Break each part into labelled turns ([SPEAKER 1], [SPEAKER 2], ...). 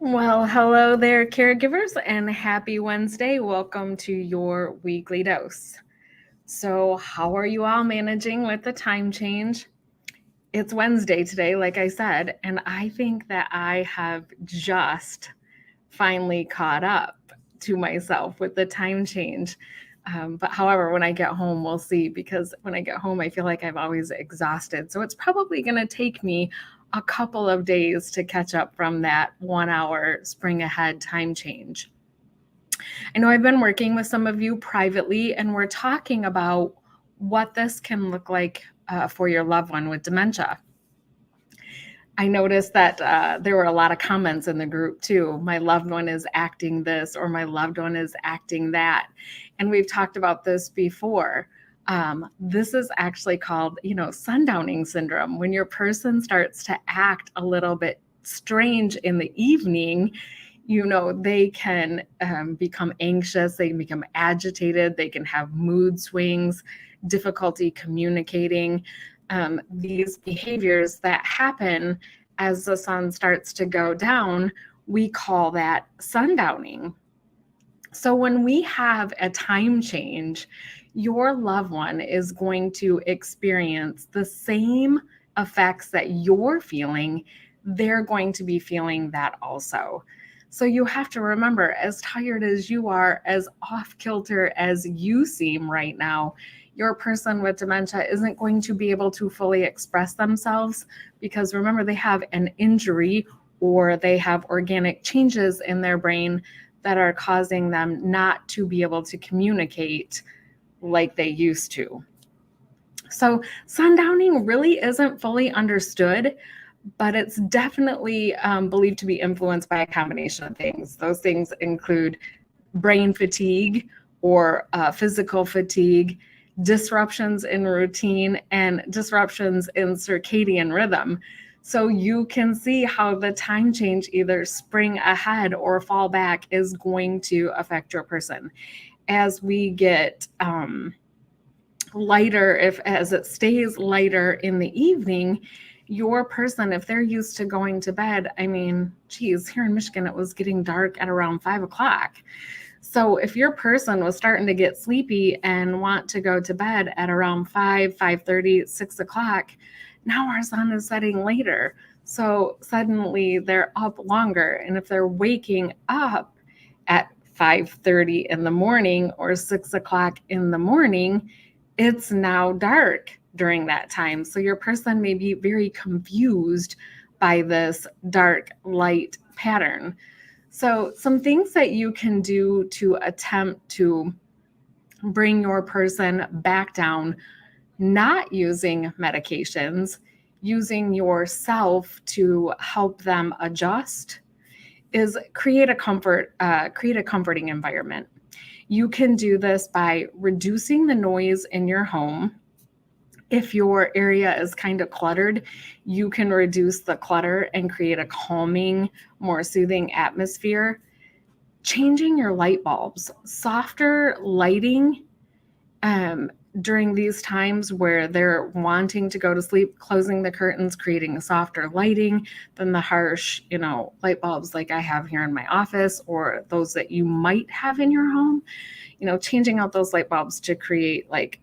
[SPEAKER 1] Well, hello there, caregivers, and happy Wednesday. Welcome to your weekly dose. So, how are you all managing with the time change? It's Wednesday today, like I said, and I think that I have just finally caught up to myself with the time change. But however, when I get home, we'll see, because when I get home, I feel like I'm always exhausted. So it's probably going to take me a couple of days to catch up from that 1 hour spring ahead time change. I know I've been working with some of you privately, and we're talking about what this can look like for your loved one with dementia. I noticed that there were a lot of comments in the group too. My loved one is acting this, or my loved one is acting that. And we've talked about this before. This is actually called, sundowning syndrome. When your person starts to act a little bit strange in the evening, they can become anxious, they can become agitated, they can have mood swings, difficulty communicating. These behaviors that happen as the sun starts to go down, we call that sundowning. So when we have a time change, your loved one is going to experience the same effects that you're feeling. They're going to be feeling that also. So you have to remember, as tired as you are, as off kilter as you seem right now, your person with dementia isn't going to be able to fully express themselves, because remember, they have an injury or they have organic changes in their brain that are causing them not to be able to communicate like they used to. So sundowning really isn't fully understood, but it's definitely believed to be influenced by a combination of things. Those things include brain fatigue or physical fatigue, disruptions in routine, and disruptions in circadian rhythm. So you can see how the time change, either spring ahead or fall back, is going to affect your person. As we get lighter, as it stays lighter in the evening, your person, if they're used to going to bed, here in Michigan, it was getting dark at around 5 o'clock. So if your person was starting to get sleepy and want to go to bed at around 5:30, 6 o'clock, now our sun is setting later. So suddenly they're up longer. And if they're waking up at 5:30 in the morning or 6 o'clock in the morning, it's now dark during that time. So your person may be very confused by this dark light pattern. So some things that you can do to attempt to bring your person back down, not using medications, using yourself to help them adjust, is create a comforting environment. You can do this by reducing the noise in your home. If your area is kind of cluttered, you can reduce the clutter and create a calming, more soothing atmosphere. Changing your light bulbs, softer lighting during these times where they're wanting to go to sleep, closing the curtains, creating a softer lighting than the harsh, light bulbs like I have here in my office, or those that you might have in your home. Changing out those light bulbs to create like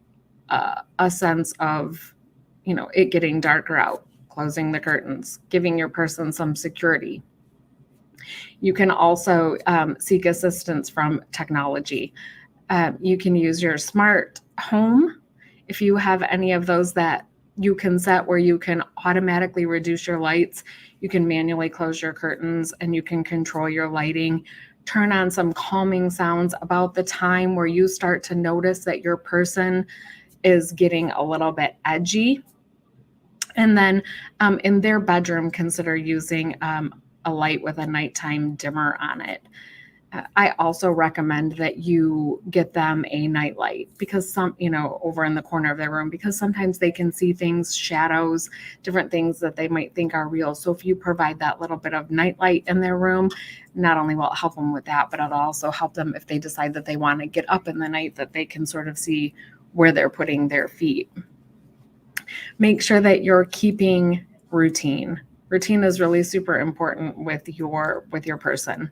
[SPEAKER 1] a sense of, it getting darker out, closing the curtains, giving your person some security. You can also seek assistance from technology. You can use your smart home. If you have any of those that you can set where you can automatically reduce your lights, you can manually close your curtains, and you can control your lighting. Turn on some calming sounds about the time where you start to notice that your person is getting a little bit edgy. And then in their bedroom, consider using a light with a nighttime dimmer on it. I also recommend that you get them a night light, because over in the corner of their room, because sometimes they can see things, shadows, different things that they might think are real. So if you provide that little bit of night light in their room, not only will it help them with that, but it'll also help them if they decide that they want to get up in the night, that they can sort of see where they're putting their feet. Make sure that you're keeping routine. Routine is really super important with your person.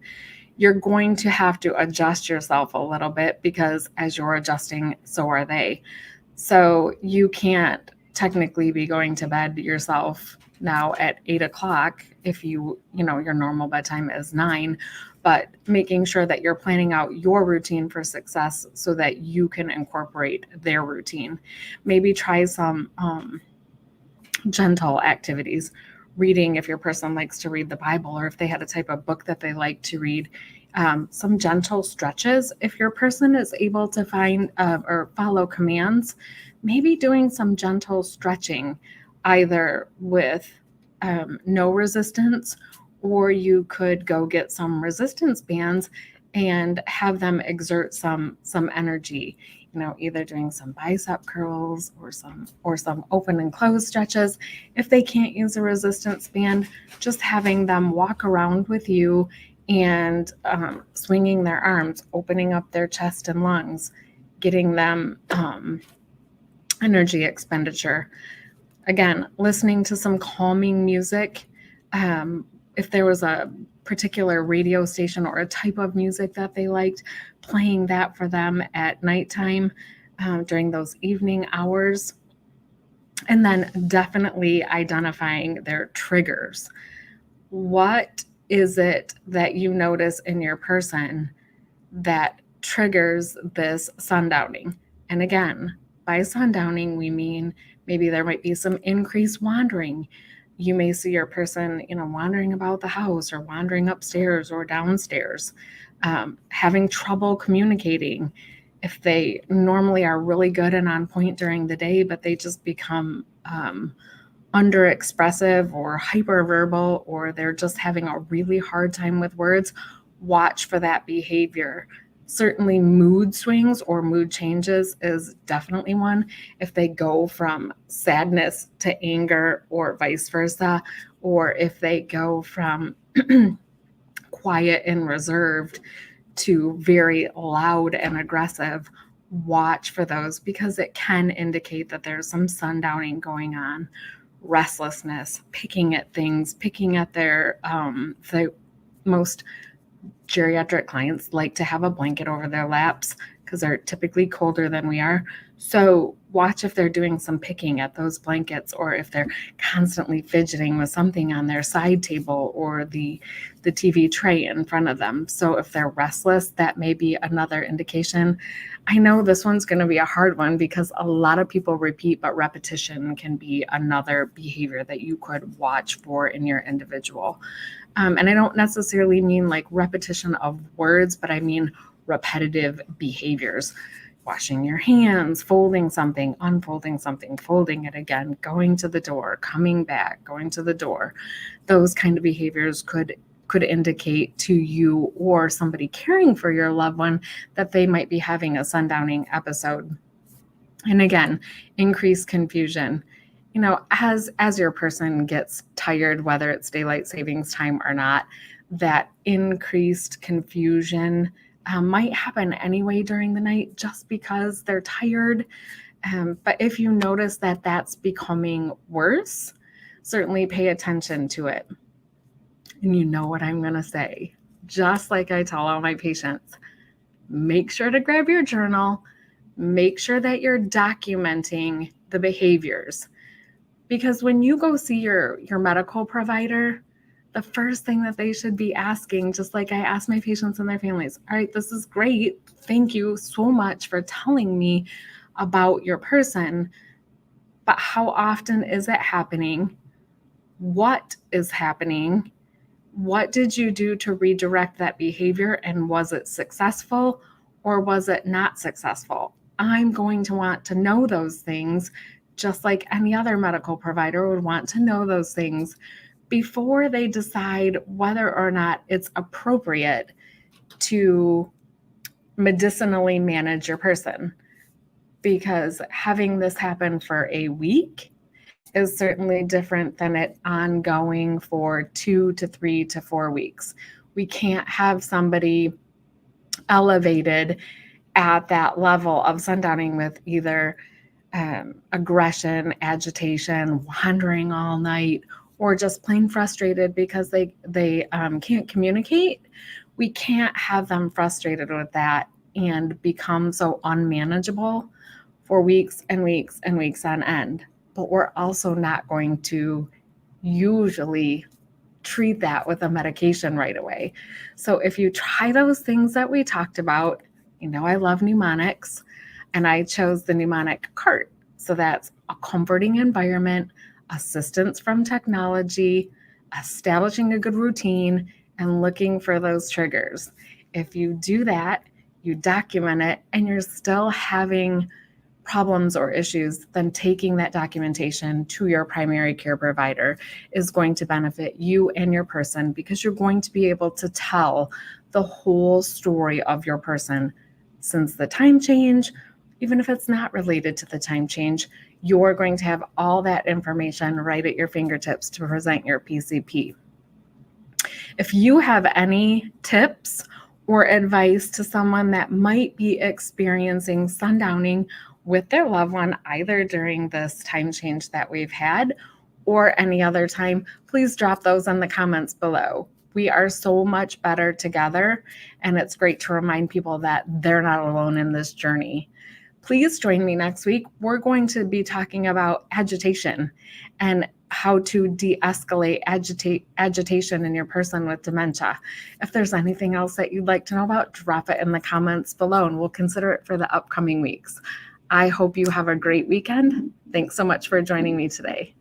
[SPEAKER 1] You're going to have to adjust yourself a little bit because as you're adjusting, so are they. So you can't technically be going to bed yourself now at 8 o'clock if your normal bedtime is 9, but making sure that you're planning out your routine for success so that you can incorporate their routine. Maybe try some gentle activities. Reading, if your person likes to read the Bible, or if they had a type of book that they like to read. Some gentle stretches. If your person is able to find or follow commands, maybe doing some gentle stretching, either with no resistance, or you could go get some resistance bands and have them exert some energy. Either doing some bicep curls or some open and closed stretches. If they can't use a resistance band, just having them walk around with you and swinging their arms, opening up their chest and lungs, getting them energy expenditure. Again, listening to some calming music. If there was a particular radio station or a type of music that they liked, playing that for them at nighttime during those evening hours. And then definitely identifying their triggers. What is it that you notice in your person that triggers this sundowning? And again, by sundowning, we mean maybe there might be some increased wandering. You may see your person, wandering about the house or wandering upstairs or downstairs, having trouble communicating. If they normally are really good and on point during the day, but they just become underexpressive or hyperverbal, or they're just having a really hard time with words, watch for that behavior. Certainly mood swings or mood changes is definitely one. If they go from sadness to anger or vice versa, or if they go from quiet and reserved to very loud and aggressive, watch for those because it can indicate that there's some sundowning going on. Restlessness, picking at things, picking at their, most geriatric clients like to have a blanket over their laps because they're typically colder than we are. So watch if they're doing some picking at those blankets, or if they're constantly fidgeting with something on their side table or the TV tray in front of them. So if they're restless, that may be another indication. I know this one's going to be a hard one because a lot of people repeat, but repetition can be another behavior that you could watch for in your individual. And I don't necessarily mean like repetition of words, but I mean repetitive behaviors. Washing your hands, folding something, unfolding something, folding it again, going to the door, coming back, going to the door. Those kind of behaviors could indicate to you or somebody caring for your loved one that they might be having a sundowning episode. And again, increased confusion. As your person gets tired, whether it's daylight savings time or not, that increased confusion might happen anyway during the night just because they're tired. But if you notice that that's becoming worse, certainly pay attention to it. And you know what I'm going to say, just like I tell all my patients, make sure to grab your journal, make sure that you're documenting the behaviors. Because when you go see your medical provider, the first thing that they should be asking, just like I ask my patients and their families, all right, this is great. Thank you so much for telling me about your person. But how often is it happening? What is happening? What did you do to redirect that behavior? And was it successful or was it not successful? I'm going to want to know those things, just like any other medical provider would want to know those things before they decide whether or not it's appropriate to medicinally manage your person. Because having this happen for a week is certainly different than it ongoing for 2 to 3 to 4 weeks. We can't have somebody elevated at that level of sundowning with either aggression, agitation, wandering all night, or just plain frustrated because they can't communicate, we can't have them frustrated with that and become so unmanageable for weeks and weeks and weeks on end. But we're also not going to usually treat that with a medication right away. So if you try those things that we talked about, I love mnemonics, and I chose the mnemonic CART. So that's a comforting environment, assistance from technology, establishing a good routine, and looking for those triggers. If you do that, you document it, and you're still having problems or issues, then taking that documentation to your primary care provider is going to benefit you and your person, because you're going to be able to tell the whole story of your person since the time change. Even if it's not related to the time change, you're going to have all that information right at your fingertips to present your PCP. If you have any tips or advice to someone that might be experiencing sundowning with their loved one, either during this time change that we've had or any other time, please drop those in the comments below. We are so much better together, and it's great to remind people that they're not alone in this journey. Please join me next week. We're going to be talking about agitation and how to de-escalate agitation in your person with dementia. If there's anything else that you'd like to know about, drop it in the comments below, and we'll consider it for the upcoming weeks. I hope you have a great weekend. Thanks so much for joining me today.